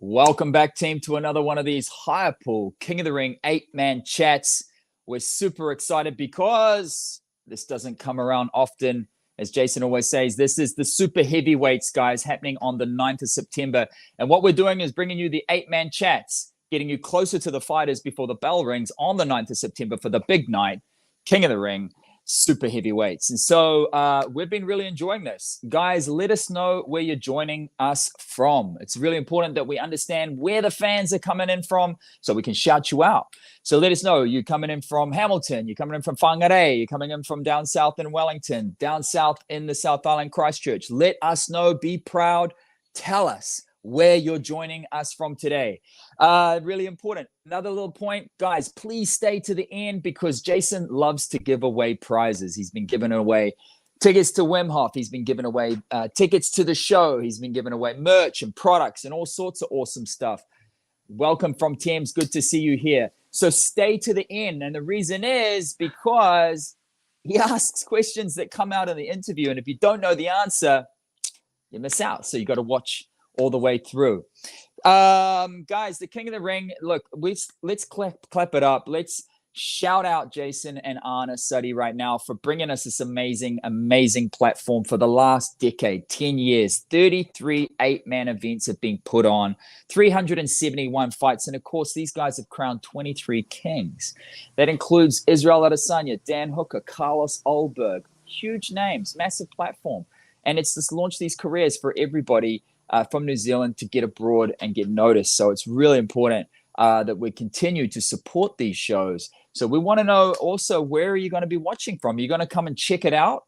Welcome back, team, to another one of these Higher Pool King of the Ring 8-man chats. We're super excited because this doesn't come around often. As Jason always says, this is the super heavyweights, guys, happening on the 9th of September. And what we're doing is bringing you the 8-man chats, getting you closer to the fighters before the bell rings on the 9th of September for the big night, King of the Ring, super heavyweights. And so we've been really enjoying this. Guys, let us know where you're joining us from. It's really important that we understand where the fans are coming in from so we can shout you out. So let us know. You're coming in from Hamilton, you're coming in from Whangarei, you're coming in from down south in Wellington, down south in the South Island, Christchurch. Let us know. Be proud. Tell us where you're joining us from today. Really important. Another little point, guys, please stay to the end because Jason loves to give away prizes. He's been giving away tickets to Wim Hof. He's been giving away tickets to the show. He's been giving away merch and products and all sorts of awesome stuff. Welcome from Thames. Good to see you here. So stay to the end. And the reason is because he asks questions that come out in the interview. And if you don't know the answer, you miss out. So you got to watch all the way through. Guys, the King of the Ring, look, let's clap it up. Let's shout out Jason and Anna Suddy right now for bringing us this amazing platform for the last decade, 10 years. 33 8-man events have been put on, 371 fights, and of course these guys have crowned 23 kings. That includes Israel Adesanya, Dan Hooker, Carlos Ulberg, huge names, massive platform. And it's just launched these careers for everybody from New Zealand to get abroad and get noticed. So it's really important that we continue to support these shows. So we want to know also, where are you going to be watching from? Are you going to come and check it out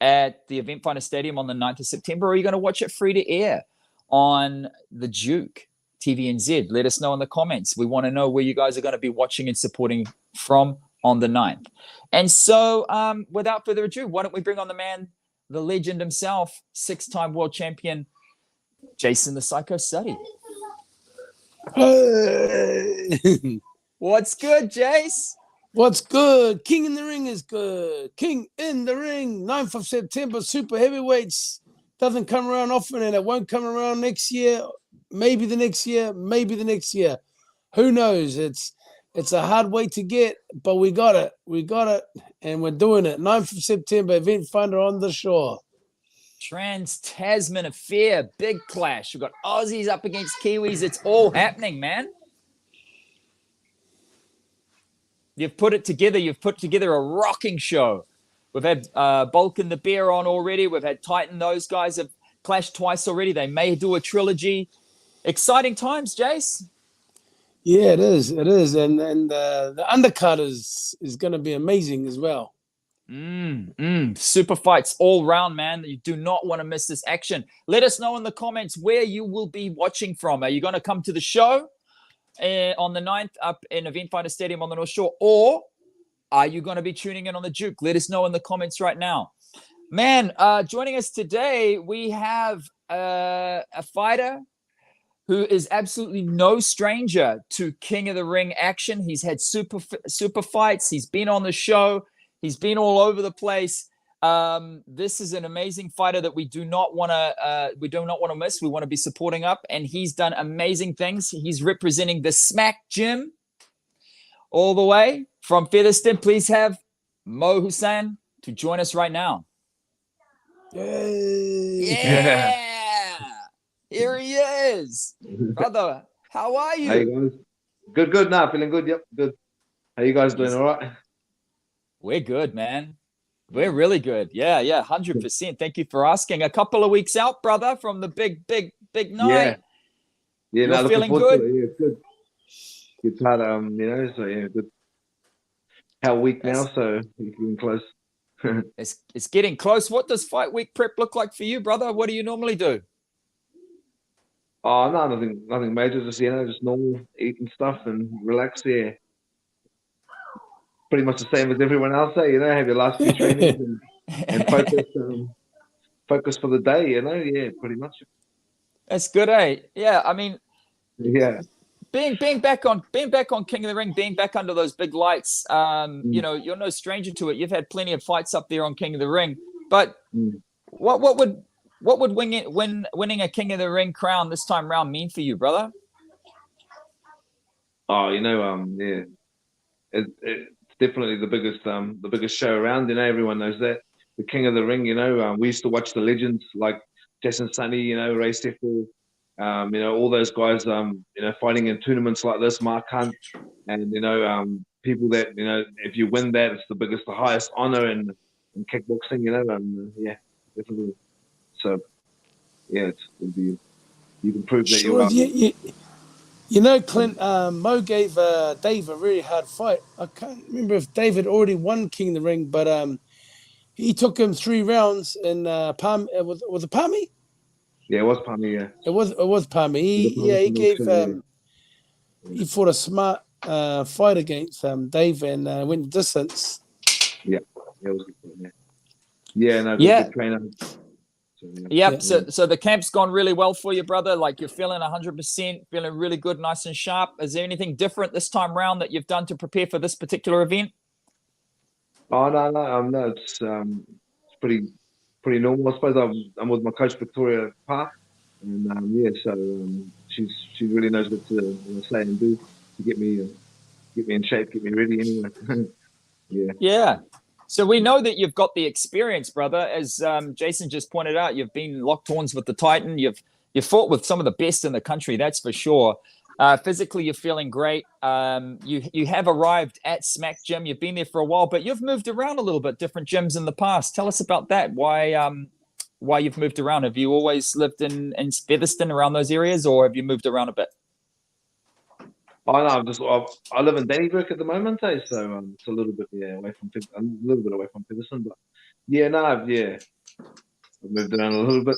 at the Event Finder Stadium on the 9th of September, or are you going to watch it free to air on the Duke TVNZ? Let us know in the comments. We want to know where you guys are going to be watching and supporting from on the 9th. And so without further ado, why don't we bring on the man, the legend himself, 6-time world champion, Jason the Psycho Suddy. Hey. What's good, Jace? What's good? King in the Ring is good. King in the Ring, 9th of September, super heavyweights. Doesn't come around often, and it won't come around next year. Maybe the next year, maybe the next year. Who knows? It's a hard way to get, but we got it. We got it, and we're doing it. 9th of September, Event Finder on the shore. Trans-Tasman affair, big clash. We've got Aussies up against Kiwis. It's all happening, man. You've put it together. You've put together a rocking show. We've had Bulk and the Bear on already. We've had Titan. Those guys have clashed twice already. They may do a trilogy. Exciting times, Jace. Yeah, it is. It is. And the undercard is going to be amazing as well. Super fights all round, man. You do not want to miss this action. Let us know in the comments where you will be watching from. Are you going to come to the show on the 9th up in Event Finder Stadium on the North Shore, or are you going to be tuning in on the Duke? Let us know in the comments right now. Man, joining us today, we have a fighter who is absolutely no stranger to King of the Ring action. He's had super fights. He's been on the show. He's been all over the place. This is an amazing fighter that we do not want to miss. We want to be supporting up, and he's done amazing things. He's representing the Smack Gym all the way from Featherston. Please have Mo Hussein to join us right now. Yay. Yeah. Here he is. Brother, how are you? How you guys? Good. Now feeling good. Yep, good. How you guys doing? All right? We're good, man. We're really good. Yeah, 100%. Thank you for asking. A couple of weeks out, brother, from the big night. Yeah. You're feeling good? Yeah, good. It's hard, so yeah, good. How week now, so you're getting close. It's getting close. What does fight week prep look like for you, brother? What do you normally do? Oh no, nothing major. Just just normal eating stuff and relax. Yeah, pretty much the same as everyone else. Have your last few trainings and focus for the day. Yeah, pretty much. That's good, eh? Yeah, I mean, yeah. Being back on King of the Ring, being back under those big lights, you're no stranger to it. You've had plenty of fights up there on King of the Ring. But what would winning a King of the Ring crown this time round mean for you, brother? Oh, yeah, it's definitely the biggest show around. Everyone knows that. The King of the Ring. We used to watch the legends like Jason Sunny. Ray Sefel. All those guys. Fighting in tournaments like this, Mark Hunt, and people that if you win that, it's the highest honor in kickboxing. Yeah, definitely. So yeah, it'll be, you can prove that you're Sure. up. Clint, Mo gave Dave a really hard fight. I can't remember if David already won King of the Ring, but he took him 3 rounds in Palm. Was it Palmy? Yeah, it was Palmy. Yeah, it was Palmy. He gave he fought a smart fight against Dave and went the distance. Yeah, it was good. Yeah, no, good trainer. Yep. So the camp's gone really well for you, brother. Like you're feeling 100%, feeling really good, nice and sharp. Is there anything different this time round that you've done to prepare for this particular event? Oh no, it's pretty normal. I suppose I'm with my coach Victoria Park, and so she really knows what to say and do to get me in shape, get me ready anyway. Yeah. So we know that you've got the experience, brother. As Jason just pointed out, you've been locked horns with the Titan. You've fought with some of the best in the country, that's for sure. Physically, you're feeling great. You have arrived at Smack Gym. You've been there for a while, but you've moved around a little bit, different gyms in the past. Tell us about that. Why you've moved around? Have you always lived in Featherston, around those areas, or have you moved around a bit? Oh no, I live in Donnybrook at the moment, so it's a little bit away from a little bit away from Featherston, but I've moved around a little bit.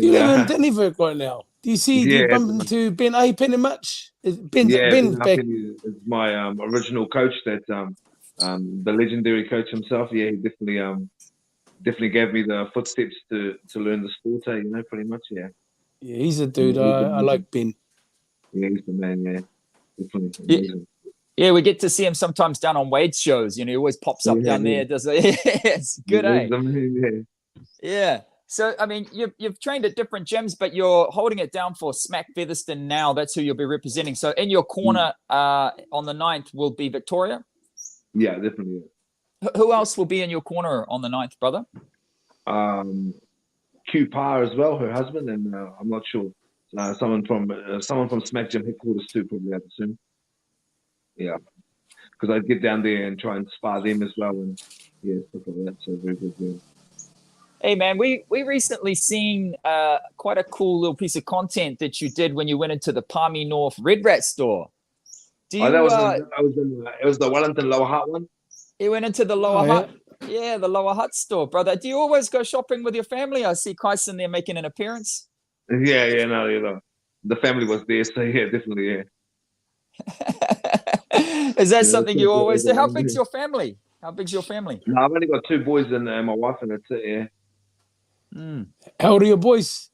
You live in Donnybrook right now. Do you see? Do you bump into Ben Apenny much? Ben's back. Is my original coach, that the legendary coach himself. Yeah, he definitely gave me the footsteps to learn the sport. Pretty much. Yeah. Yeah, he's a dude. I like Ben. Yeah, he's the man. Yeah. Definitely. Yeah, we get to see him sometimes down on Wade's shows. He always pops up down there. Does it? It's good, Yeah. So, I mean, you've trained at different gyms, but you're holding it down for Smack Featherston now. That's who you'll be representing. So, in your corner on the 9th will be Victoria? Yeah, definitely. Yeah. Who else will be in your corner on the 9th, brother? Q Parr as well, her husband, and I'm not sure. Someone from Smack Gym headquarters too, probably, I'd assume. Yeah, because I'd get down there and try and spar them as well, and stuff like that. So very good. Yeah. Hey man, we recently seen quite a cool little piece of content that you did when you went into the Palmy North Red Rat store. It was the Wellington Lower Hutt one. You went into the Lower Hutt. Yeah, the Lower Hutt store, brother. Do you always go shopping with your family? I see Kyson there making an appearance. Yeah, no, the family was there, so yeah, definitely, yeah. Is that something you always do? How big's your family? No, I've only got 2 boys and my wife, and that's it. Yeah. How old are your boys?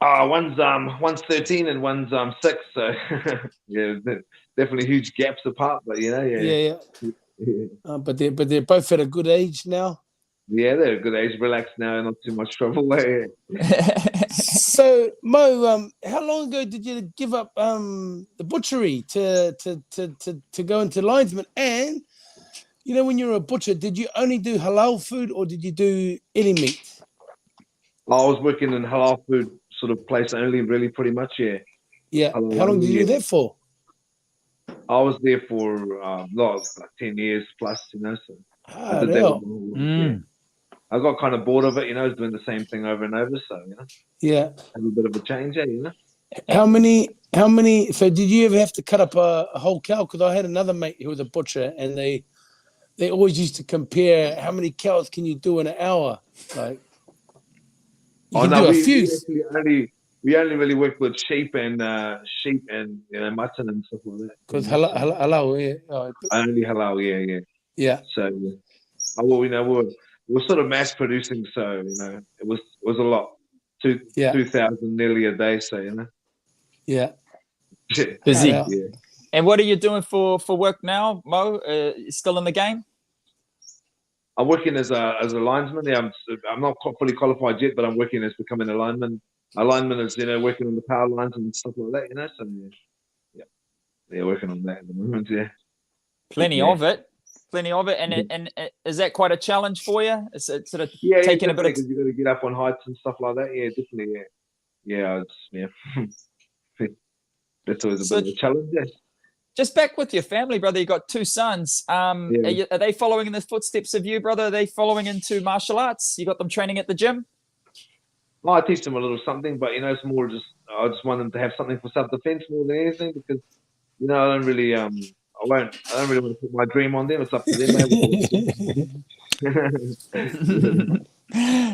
One's 13 and one's 6. So yeah, definitely huge gaps apart. But yeah. But they're both at a good age now. Yeah, they're a good age, relaxed now, not too much trouble. So Mo, how long ago did you give up the butchery to go into linesman? And when you're a butcher, did you only do halal food or did you do any meat? I was working in halal food sort of place only, really, pretty much. Yeah. Yeah. How long did you do that for? I was there for like 10 years plus. So. I got kind of bored of it, I was doing the same thing over and over, so yeah, have a bit of a change, How many? So did you ever have to cut up a whole cow? Because I had another mate who was a butcher, and they always used to compare how many cows can you do in an hour. Like, you can do a few. We only really work with sheep and mutton and stuff like that. Because halal, yeah. Only halal, yeah. So, we're sort of mass producing, so it was a lot. 2,000 nearly a day, so Yeah. Busy. Yeah. And what are you doing for work now, Mo? Still in the game? I'm working as a linesman. Yeah, I'm not fully qualified yet, but I'm working as becoming a lineman. A lineman is working on the power lines and stuff like that. So yeah. working on that at the moment. Yeah, Plenty Yeah. of it. And Yeah. is that quite a challenge for you? Is it sort of Yeah, taking a bit of because you got to get up on heights and stuff like that. Yeah, definitely. Yeah, That's always a So bit of a challenge. Yeah. just back with your family, brother. You got two sons. Yeah. Are they following in the footsteps of you, brother? Are they following into martial arts? You got them training at the gym? Well, I teach them a little something, but it's more just I just want them to have something for self-defense more than anything because I don't really I don't really want to put my dream on them. It's up to them.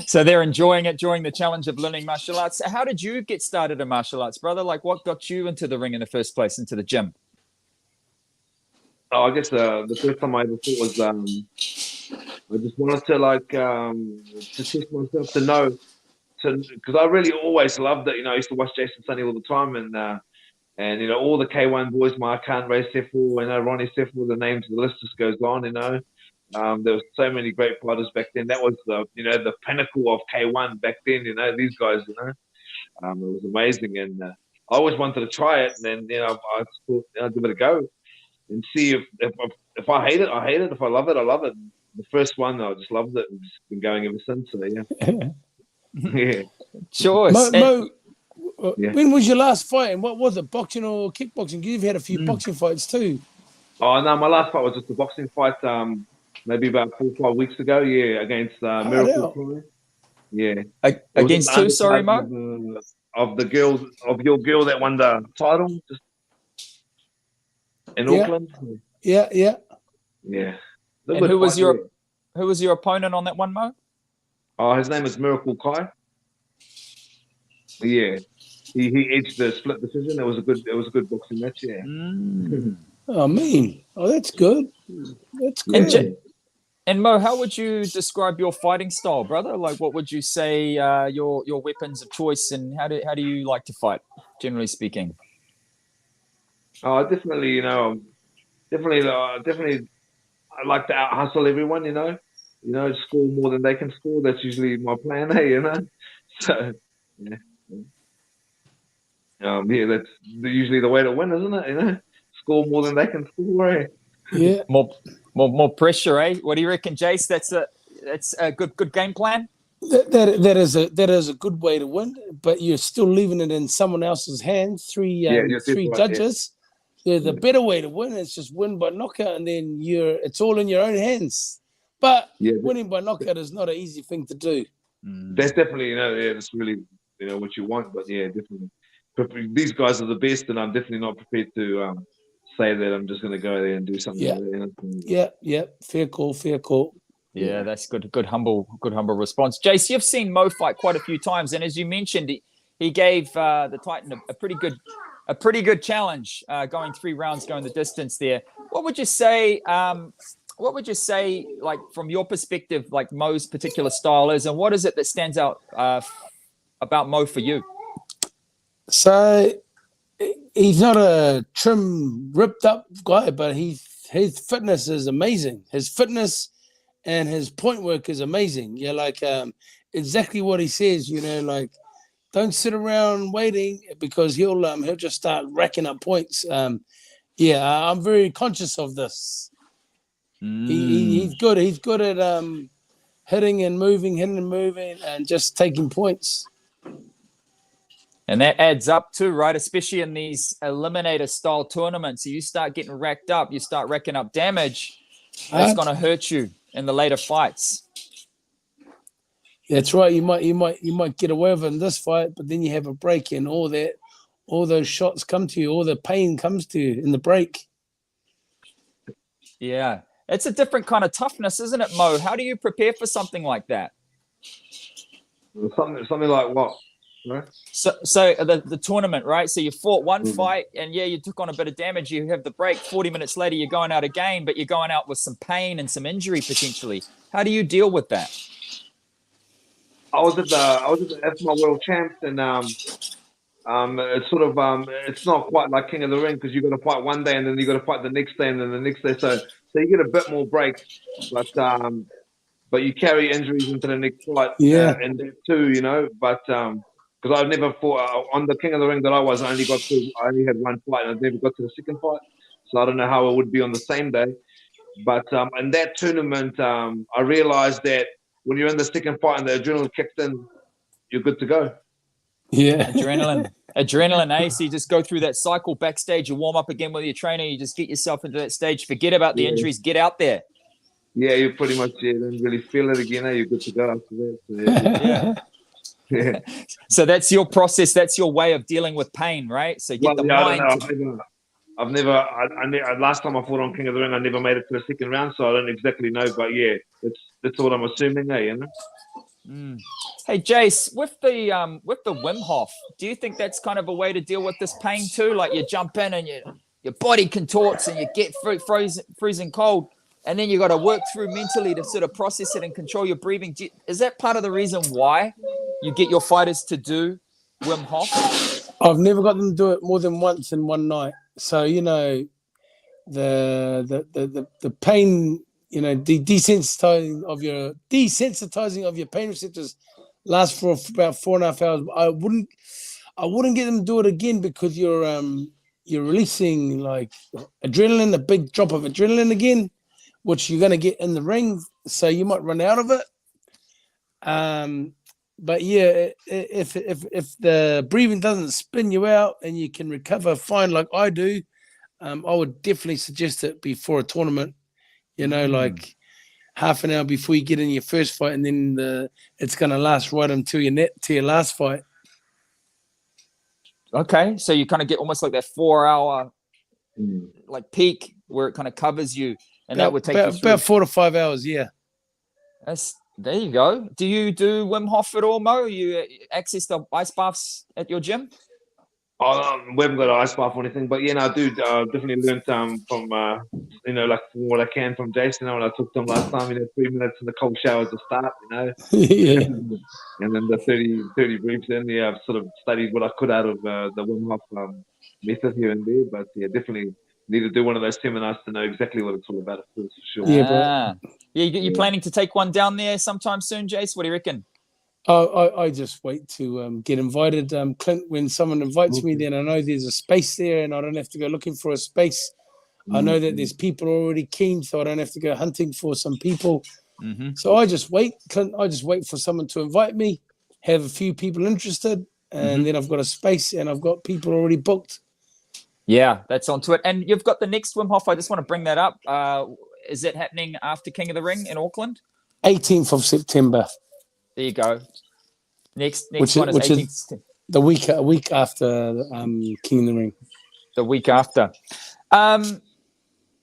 So they're enjoying it, enjoying the challenge of learning martial arts. How did you get started in martial arts, brother? Like, what got you into the ring in the first place, into the gym? I guess the first time I ever thought was I just wanted to to test myself to know because I really always loved it. I used to watch Jason Sunny all the time and all the K1 boys, Mark Khan, Ray Seffel, Ronnie Seffel, the names, the list just goes on. There was so many great fighters back then. That was the pinnacle of K1 back then. These guys. It was amazing, and I always wanted to try it. And then I thought I'd give it a go and see if I hate it, I hate it. If I love it, I love it. The first one, I just loved it and just been going ever since. So yeah, yeah. Choice. Yeah. When was your last fight and what was it, boxing or kickboxing? You've had a few boxing fights too. Oh no, my last fight was just a boxing fight. Maybe about 4 or 5 weeks ago. Yeah, against Miracle Fly. Yeah. Against who? Sorry, Mo. Of your girl that won the title just in Auckland. Yeah. Yeah. And who was your opponent on that one, Mo? Oh, his name is Miracle Kai. Yeah. He edged the split decision. It was a good boxing match, yeah. Oh man. Oh, that's good. That's good. And Mo, how would you describe your fighting style, brother? Like, what would you say your weapons of choice, and how do you like to fight, generally speaking? Oh, definitely. Definitely. I like to out hustle everyone. Score more than they can score. That's usually my plan. So yeah. That's usually the way to win, isn't it? Score more than they can score. Eh? Yeah. More pressure, eh? What do you reckon, Jace? That's a good game plan. That is a good way to win, but you're still leaving it in someone else's hands. Three judges. Yeah. The better way to win is just win by knockout, and then it's all in your own hands. But winning by knockout is not an easy thing to do. That's definitely that's really what you want. But yeah, definitely. These guys are the best, and I'm definitely not prepared to say that I'm just going to go there and do something. Yeah. Fair call. Yeah, that's good humble response. Jace, you've seen Mo fight quite a few times, and as you mentioned, he gave the Titan a pretty good challenge, going 3 rounds, going the distance there. What would you say? Like from your perspective, like Mo's particular style is, and what is it that stands out about Mo for you? So he's not a trim, ripped up guy, but his fitness is amazing. His fitness and his point work is amazing. Yeah, like exactly what he says. Like don't sit around waiting because he'll just start racking up points. I'm very conscious of this. He's good. He's good at hitting and moving, and just taking points. And that adds up too, right? Especially in these eliminator style tournaments. You start getting racked up, you start racking up damage. That's going to hurt you in the later fights. That's right. You might get away with it in this fight, but then you have a break, and all those shots come to you, all the pain comes to you in the break. Yeah, it's a different kind of toughness, isn't it, Mo? How do you prepare for something like that? Something like what? Right. So the tournament, right? So you fought one fight, and you took on a bit of damage. You have the break. 40 minutes later, you're going out again, but you're going out with some pain and some injury potentially. How do you deal with that? I was at the EFMA World Champs, and it's sort of it's not quite like King of the Ring because you got to fight one day, and then you got to fight the next day, and then the next day. So you get a bit more break, but you carry injuries into the next fight. Yeah, and that too, But because I've never fought on the King of the Ring that I was. I only had one fight, and I never got to the second fight. So I don't know how it would be on the same day. But in that tournament, I realized that when you're in the second fight and the adrenaline kicks in, you're good to go. Yeah. Adrenaline, eh? So you just go through that cycle backstage, you warm up again with your trainer, you just get yourself into that stage, forget about the injuries, get out there. Yeah, you pretty much don't really feel it again. You're good to go after that. So, yeah. So that's your process. That's your way of dealing with pain, right? So get mind. I don't know. I've never. Last time I fought on King of the Ring, I never made it to the second round, so I don't exactly know. But yeah, that's what I'm assuming. You know. Hey Jace, with the Wim Hof, do you think that's kind of a way to deal with this pain too? Like you jump in and your body contorts and you get freezing cold, and then you got to work through mentally to sort of process it and control your breathing. Is that part of the reason why you get your fighters to do Wim Hof? I've never got them to do it more than once in one night. So the pain, the desensitizing of your pain receptors lasts for about 4.5 hours. I wouldn't get them to do it again because you're releasing like adrenaline, a big drop of adrenaline again, which you're gonna get in the ring. So you might run out of it. But yeah, if the breathing doesn't spin you out and you can recover fine like I do, I would definitely suggest it before a tournament. Like half an hour before you get in your first fight, and then it's gonna last right until your last fight. Okay, so you kind of get almost like that 4-hour like peak where it kind of covers you, and that would take you through about 4 to 5 hours. Yeah. There you go. Do you do Wim Hof at all, Mo? You access the ice baths at your gym? We haven't got an ice bath or anything, but I do definitely learned from like what I can from Jason. When I talked to him last time, 3 minutes in the cold shower to start, Yeah. And then the 30 breaths in. I've sort of studied what I could out of the Wim Hof method here and there, but definitely need to do one of those seminars to know exactly what it's all about, of course, for sure. Yeah, you're planning to take one down there sometime soon, Jace? What do you reckon? I just wait to get invited. Clint, when someone invites me, then I know there's a space there and I don't have to go looking for a space. I know that there's people already keen, so I don't have to go hunting for some people. So I just wait, Clint. I just wait for someone to invite me, have a few people interested, and then I've got a space and I've got people already booked. Yeah, that's onto it. And you've got the next Wim Hof. I just want to bring that up. Is that happening after King of the Ring in Auckland? 18th of September. There you go. Next one is 18th. A week after King of the Ring. The week after.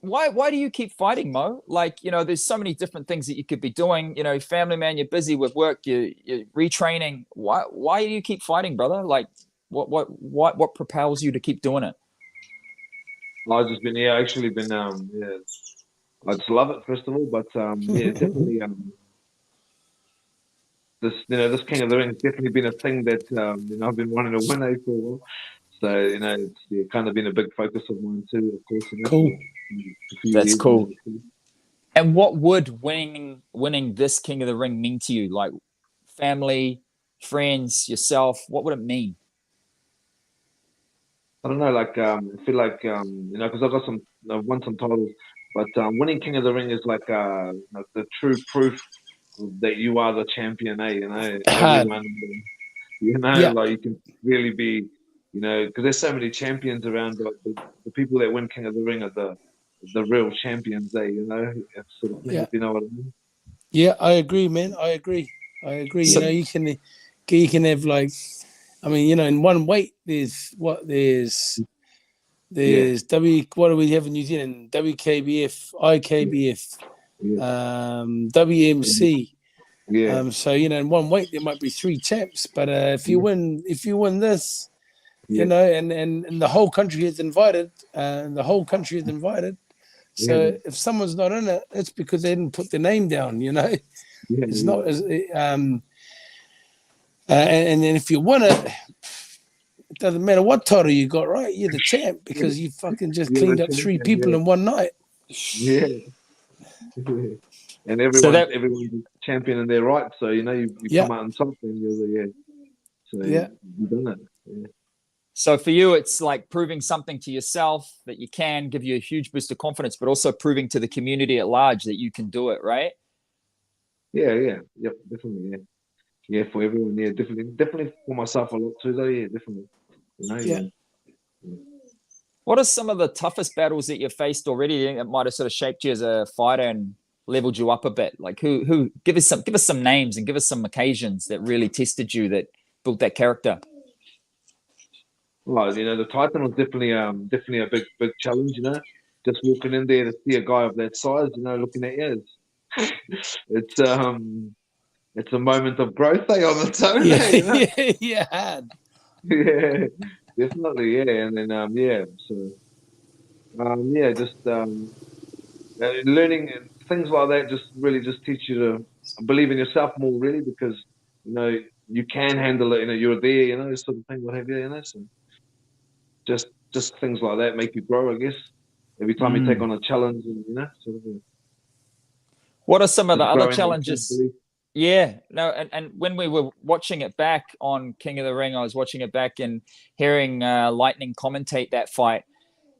Why do you keep fighting, Mo? Like, there's so many different things that you could be doing. Family man, you're busy with work, you're retraining. Why do you keep fighting, brother? Like, what propels you to keep doing it? I've just been I just love it, first of all, but definitely this King of the Ring has definitely been a thing that I've been wanting to win for a while. So it's kind of been a big focus of mine too, of course. Cool. That's cool. And what would winning this King of the Ring mean to you? Like family, friends, yourself? What would it mean? I don't know. Like I feel like because I've got I've won some titles, but winning King of the Ring is like the true proof that you are the champion. Everyone, like you can really be, because there's so many champions around. The people that win King of the Ring are the real champions. It's sort of thing, if you know what I mean. Yeah, I agree, man. I agree. So, you can have like, in one weight there's what do we have in New Zealand? WKBF, IKBF, WMC. Yeah. So in one weight there might be 3 champs, but if you win this, and the whole country is invited, So if someone's not in it, it's because they didn't put their name down. It's not as and then if you win it. It doesn't matter what title you got, right? You're the champ because you fucking just cleaned up 3 people in one night. Yeah. And everyone's a champion in their right. So, you come out on top and you're So Yeah. you've done it. Yeah. So for you, it's like proving something to yourself that you can, give you a huge boost of confidence, but also proving to the community at large that you can do it, right? Yeah, yep, definitely, yeah, for everyone, yeah, definitely for myself a lot too, though, yeah, definitely, Yeah. yeah. What are some of the toughest battles that you've faced already that might have sort of shaped you as a fighter and leveled you up a bit? Like who give us some names and give us some occasions that really tested you, that built that character. Well, the Titan was definitely a big challenge, just walking in there to see a guy of that size, looking at you, it's a moment of growth, on its own, Yeah. Yeah. yeah, definitely, yeah, and then yeah, so yeah, just learning and things like that just really just teach you to believe in yourself more, really, because you can handle it. You're there. This sort of thing, what have you. So just things like that make you grow, I guess. Every time you take on a challenge, and sort of What are some of the just other growing that challenges? self-belief. Yeah, no, and when we were watching it back on King of the Ring, I was watching it back and hearing Lightning commentate that fight.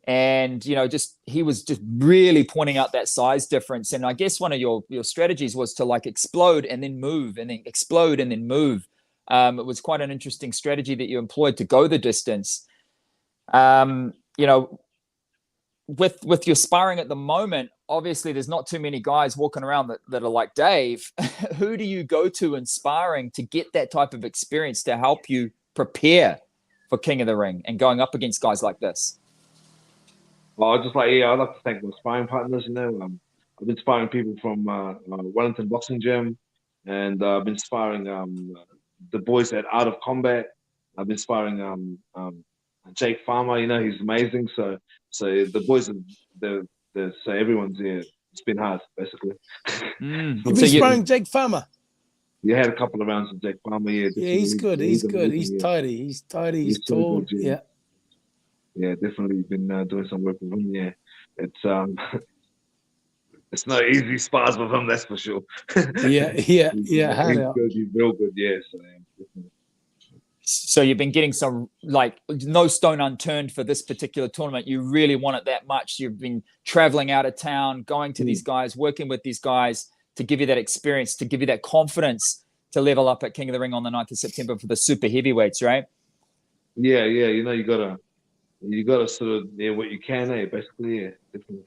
And just he was just really pointing out that size difference. And I guess one of your strategies was to like explode and then move, and then explode and then move. It was quite an interesting strategy that you employed to go the distance. With your sparring at the moment, obviously there's not too many guys walking around that are like Dave. Who do you go to in sparring to get that type of experience to help you prepare for King of the Ring and going up against guys like this? Well, I'd like to thank my sparring partners. I've been sparring people from Wellington Boxing Gym, and I've been sparring the boys at Art of Combat. I've been sparring Jake Farmer. He's amazing. So the boys, so everyone's here. It's been hard, basically. You've been sparring Jake Farmer. You had a couple of rounds with Jake Farmer. Yeah, he's good. He's good. He's tidy. He's tidy. He's tall. Good, yeah. Yeah, definitely been doing some work with him. Yeah, it's it's not easy spars with him, that's for sure. Yeah. He's good. He's real good. Yeah. So you've been getting some, like, no stone unturned for this particular tournament. You really want it that much. You've been traveling out of town, going to these guys, working with these guys to give you that experience, to give you that confidence to level up at King of the Ring on the 9th of September for the super heavyweights, right? Yeah. You gotta sort of what you can, basically, yeah, definitely.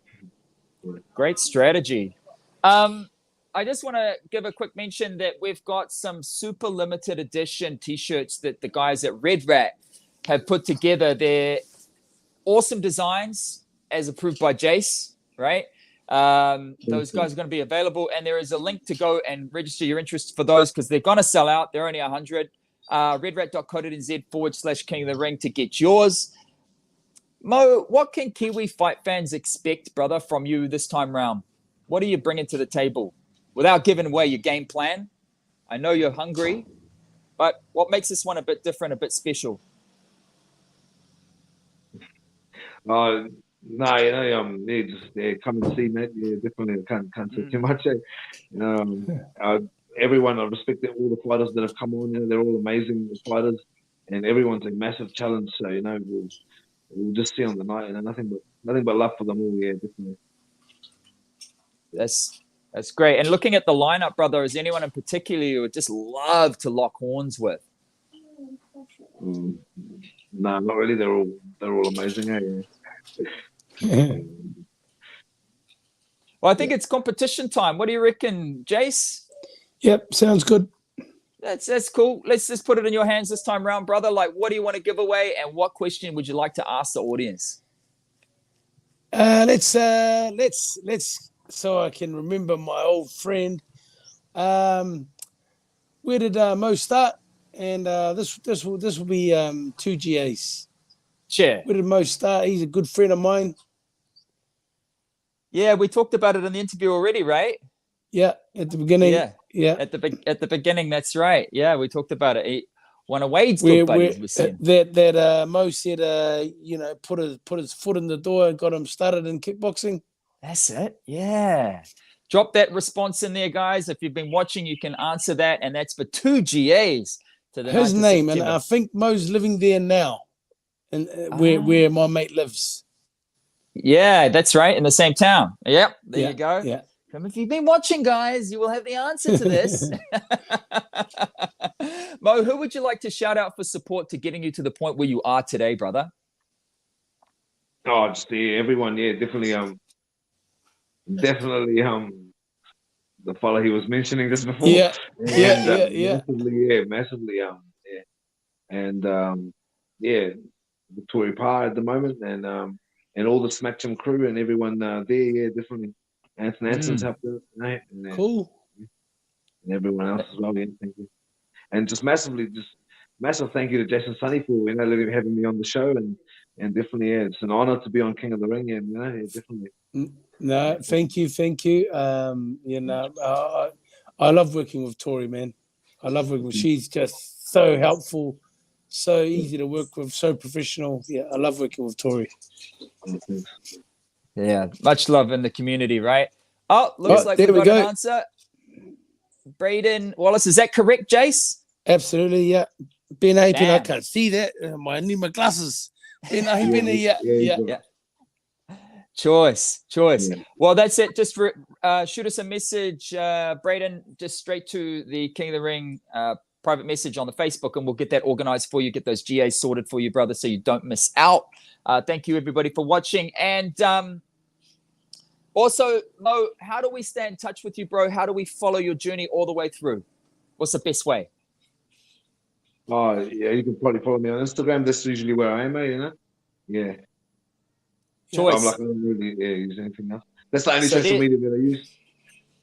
Yeah. Great strategy. I just want to give a quick mention that we've got some super limited edition t-shirts that the guys at Red Rat have put together. They're awesome designs as approved by Jace, right? Those guys are going to be available, and there is a link to go and register your interest for those because they're going to sell out. They're only 100. redrat.co.nz/King of the Ring to get yours. Mo, what can Kiwi fight fans expect, brother, from you this time round? What are you bringing to the table? Without giving away your game plan, I know you're hungry, but what makes this one a bit different, a bit special? No, come and see, mate. Yeah, definitely can't say too much. Everyone, I respect all the fighters that have come on. They're all amazing fighters, and everyone's a massive challenge. So we'll just see on the night, nothing but love for them all. Yeah, definitely. That's great. And looking at the lineup, brother, is anyone in particular you would just love to lock horns with? No, not really. They're all amazing. Yeah. Well, I think it's competition time. What do you reckon, Jace? Yep, sounds good. That's cool. Let's just put it in your hands this time round, brother. Like, what do you want to give away, and what question would you like to ask the audience? Let's so I can remember my old friend. Where did Mo start? And this will be 2GAs. Sure. Where did Mo start? He's a good friend of mine. Yeah, we talked about it in the interview already, right? Yeah, at the beginning. Yeah. At the beginning, that's right. Yeah, we talked about it. One of Wade's good buddies was saying that Mo said, put his foot in the door and got him started in kickboxing. That's it. Yeah. Drop that response in there, guys. If you've been watching, you can answer that, and that's for 2GAs to the his 9th of name, and September. I think Mo's living there now, and Ah. where my mate lives. Yeah, that's right, in the same town. Yep, there Yeah, you go. Yeah. If you've been watching, guys, you will have the answer to this. Mo, who would you like to shout out for support to getting you to the point where you are today, brother? Oh, just everyone, definitely, the fellow he was mentioning just before. Yeah, Massively, and Victoria Parr at the moment, and all the Smackjam crew and everyone there, definitely. Anthony Anson's helped us, and, cool. And everyone else as well. Thank you, and just massive thank you to Jason Sunny for having me on the show, and definitely, it's an honor to be on King of the Ring, and definitely. No, thank you. I love working with Tori, man. I love working with. She's just so helpful, so easy to work with, so professional. Yeah, I love working with Tori. Yeah, much love in the community, right? Oh, looks like we got an answer. Braden Wallace, is that correct, Jace? Absolutely, yeah. Ben Apen, I can't see that. I need my glasses. Ben Apen, yeah. Choice. Yeah. Well, that's it. Just shoot us a message, Braden, just straight to the King of the Ring private message on the Facebook, and we'll get that organized for you, get those GAs sorted for you, brother, so you don't miss out. Thank you, everybody, for watching. And also, Mo, how do we stay in touch with you, bro? How do we follow your journey all the way through? What's the best way? Oh, yeah, you can probably follow me on Instagram. That's usually where I am, Yeah. Choice. I'm like, I don't really use anything else. That's the only social media that I use.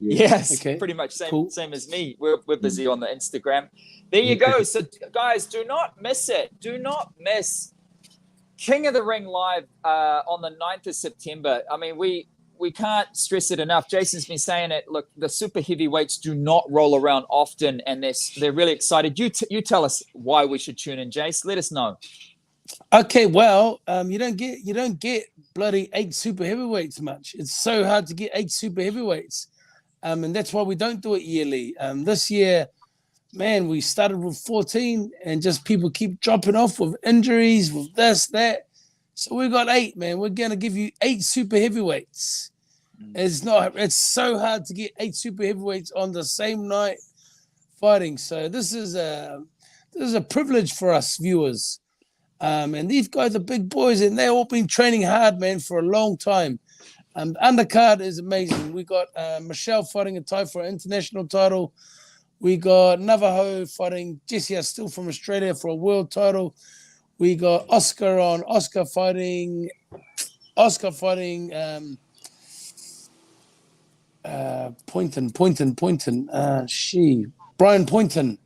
Yes, pretty much same as me. We're busy on the Instagram. There you go. So, guys, do not miss it. Do not miss King of the Ring live on the 9th of September. I mean, we can't stress it enough. Jason's been saying it. Look, the super heavyweights do not roll around often, and they're really excited. You tell us why we should tune in, Jace. Let us know. Okay, well, you don't get bloody 8 super heavyweights much. It's so hard to get 8 super heavyweights, and that's why we don't do it yearly. This year, man, we started with 14, and just people keep dropping off with injuries, with this, that. So we got 8, man. We're gonna give you 8 super heavyweights. It's so hard to get 8 super heavyweights on the same night fighting. So this is a privilege for us viewers. And these guys are big boys, and they've all been training hard, man, for a long time. The undercard is amazing. We got Michelle fighting a tie for an international title. We got Navajo fighting Jessia Still from Australia for a world title. We got Oscar fighting Brian Poynton.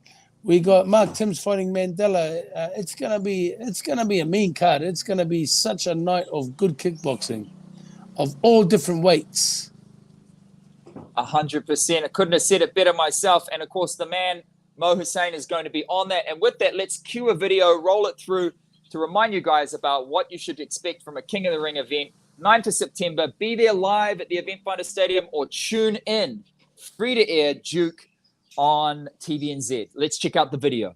We got Mark Timms fighting Mandela. It's gonna be a mean card. It's gonna be such a night of good kickboxing, of all different weights. 100%. I couldn't have said it better myself. And of course, the man Mo Hussein is going to be on that. And with that, let's cue a video, roll it through to remind you guys about what you should expect from a King of the Ring event. 9th of September. Be there live at the Event Finder Stadium or tune in free to air Duke on TVNZ. Let's check out the video.